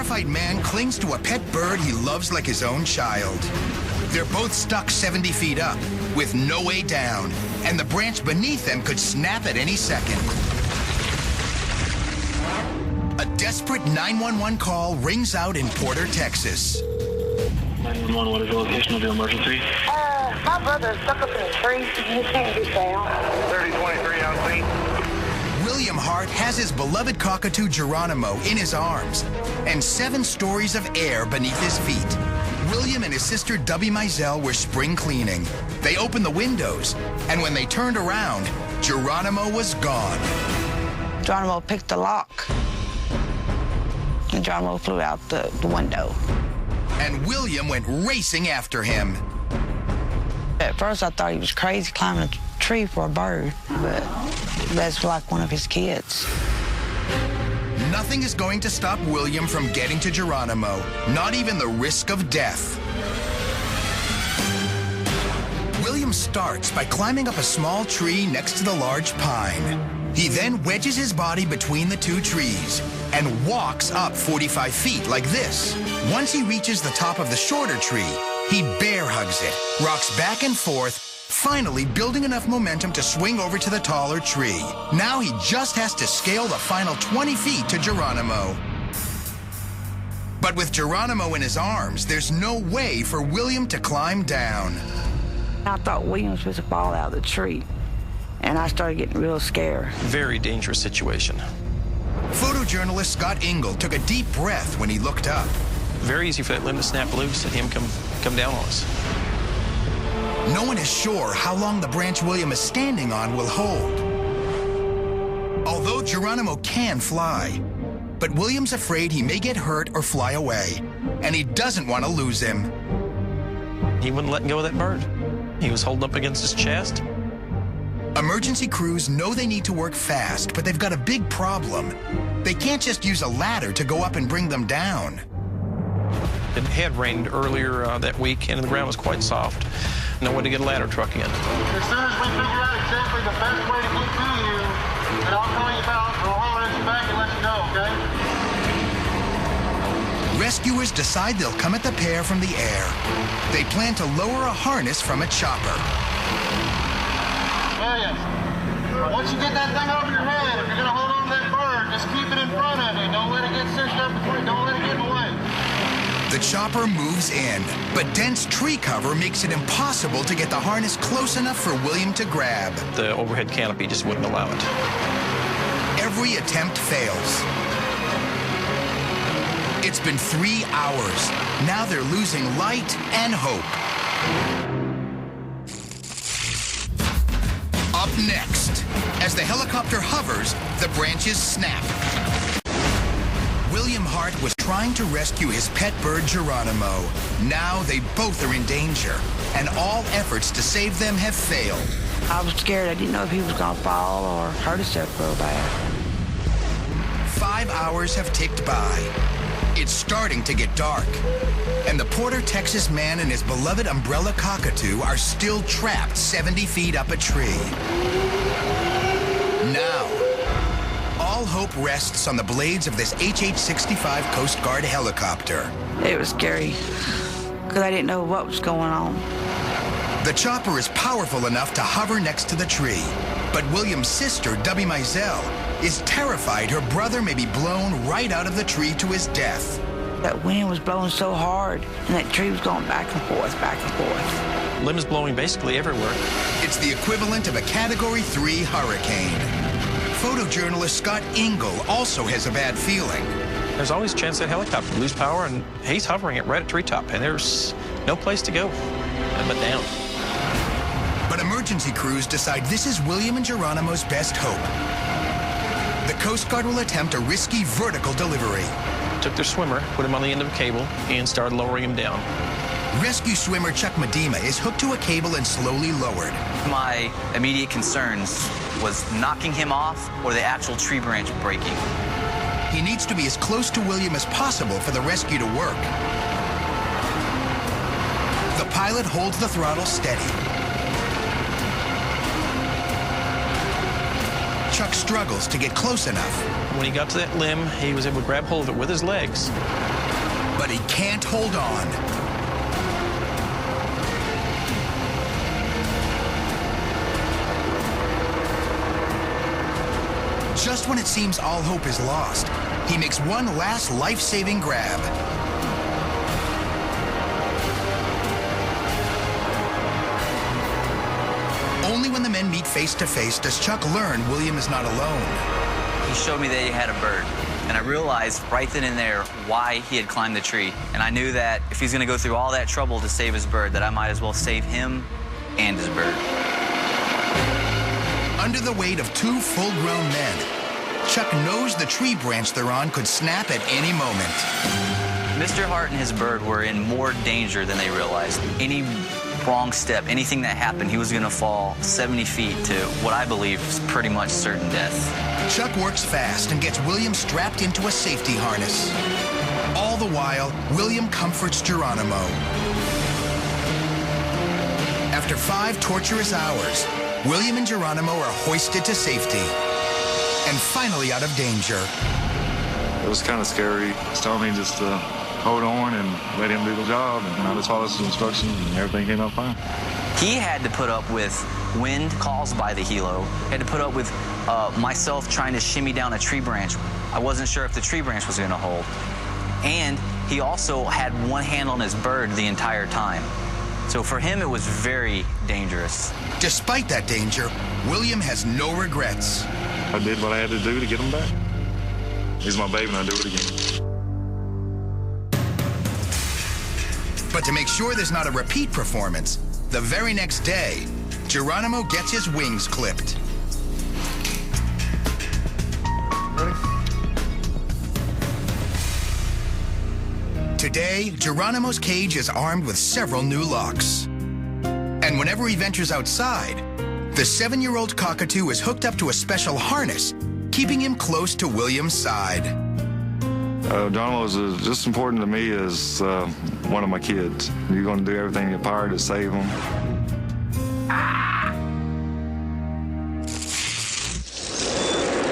terrified man clings to a pet bird he loves like his own child. They're both stuck 70 feet up, with no way down, and the branch beneath them could snap at any second. A desperate 911 call rings out in Porter, Texas. 911, what is the location of your emergency? My brother is stuck up in a tree. He can't get down. 3023 on scene. William Hart has his beloved cockatoo Geronimo in his arms and 7 stories of air beneath his feet. William and his sister Debbie Mizell were spring cleaning. They opened the windows, and when they turned around, Geronimo was gone. Geronimo picked the lock, and Geronimo flew out the window. And William went racing after him. At first, I thought he was crazy climbing a tree for a bird, but that's like one of his kids. Nothing is going to stop William from getting to Geronimo, not even the risk of death. William starts by climbing up a small tree next to the large pine. He then wedges his body between the 2 trees and walks up 45 feet like this. Once he reaches the top of the shorter tree, he bear hugs it, rocks back and forth, finally building enough momentum to swing over to the taller tree. Now he just has to scale the final 20 feet to Geronimo. But with Geronimo in his arms, there's no way for William to climb down. I thought William was supposed to fall out of the tree, and I started getting real scared. Very dangerous situation. Photojournalist Scott Ingle took a deep breath when he looked up. Very easy for that limb to snap loose and him come down on us. No one is sure how long the branch William is standing on will hold. Although Geronimo can fly, but William's afraid he may get hurt or fly away, and he doesn't want to lose him. He wouldn't let go of that bird. He was holding up against his chest. Emergency crews know they need to work fast, but they've got a big problem. They can't just use a ladder to go up and bring them down. It had rained earlier that week, and the ground was quite soft. No way to get a ladder truck in. As soon as we figure out exactly the best way to get to you, then I'll call you back, we'll holler at you back and let you know, okay? Rescuers decide they'll come at the pair from the air. They plan to lower a harness from a chopper. William, once you get that thing over your head, if you're going to hold on to that bird, just keep it in front of you. Don't let it get cinched up between, don't let it get in the way. The chopper moves in, but dense tree cover makes it impossible to get the harness close enough for William to grab. The overhead canopy just wouldn't allow it. Every attempt fails. It's been 3 hours. Now they're losing light and hope. Up next, as the helicopter hovers, the branches snap. William Hart was trying to rescue his pet bird Geronimo. Now they both are in danger, and all efforts to save them have failed. I was scared. I didn't know if he was going to fall or hurt himself real bad. 5 hours have ticked by. It's starting to get dark, and the Porter, Texas man and his beloved umbrella cockatoo are still trapped 70 feet up a tree. Now, all hope rests on the blades of this HH-65 Coast Guard helicopter. It was scary because I didn't know what was going on. The chopper is powerful enough to hover next to the tree, but William's sister, Debbie Mizell, is terrified her brother may be blown right out of the tree to his death. That wind was blowing so hard, and that tree was going back and forth, back and forth. Limbs blowing basically everywhere. It's the equivalent of a Category 3 hurricane. Photojournalist Scott Ingle also has a bad feeling. There's always a chance that helicopter will lose power, and he's hovering it right at treetop, and there's no place to go but down. But emergency crews decide this is William and Geronimo's best hope. The Coast Guard will attempt a risky vertical delivery. Took their swimmer, put him on the end of a cable, and started lowering him down. Rescue swimmer Chuck Medema is hooked to a cable and slowly lowered. My immediate concerns was knocking him off or the actual tree branch breaking. He needs to be as close to William as possible for the rescue to work. The pilot holds the throttle steady. Chuck struggles to get close enough. When he got to that limb, he was able to grab hold of it with his legs but he can't hold on. Just when it seems all hope is lost, he makes one last life-saving grab. Only when the men meet face to face does Chuck learn William is not alone. He showed me that he had a bird, and I realized right then and there why he had climbed the tree. And I knew that if he's going to go through all that trouble to save his bird, that I might as well save him and his bird. Under the weight of two full-grown men, Chuck knows the tree branch they're on could snap at any moment. Mr. Hart and his bird were in more danger than they realized. Any wrong step, anything that happened, he was going to fall 70 feet to what I believe is pretty much certain death. Chuck works fast and gets William strapped into a safety harness. All the while, William comforts Geronimo. After 5 torturous hours, William and Geronimo are hoisted to safety and finally out of danger. It was kind of scary. He told me just to hold on and let him do the job, and I just followed his instructions, and everything came out fine. He had to put up with wind caused by the helo, had to put up with myself trying to shimmy down a tree branch. I wasn't sure if the tree branch was going to hold. And he also had one hand on his bird the entire time. So for him, it was very dangerous. Despite that danger, William has no regrets. I did what I had to do to get him back. He's my baby, and I'll do it again. But to make sure there's not a repeat performance, the very next day, Geronimo gets his wings clipped. Ready? Today, Geronimo's cage is armed with several new locks. And whenever he ventures outside, the 7-year-old Cockatoo is hooked up to a special harness, keeping him close to William's side. Geronimo is just important to me as one of my kids. You're going to do everything in your power to save him.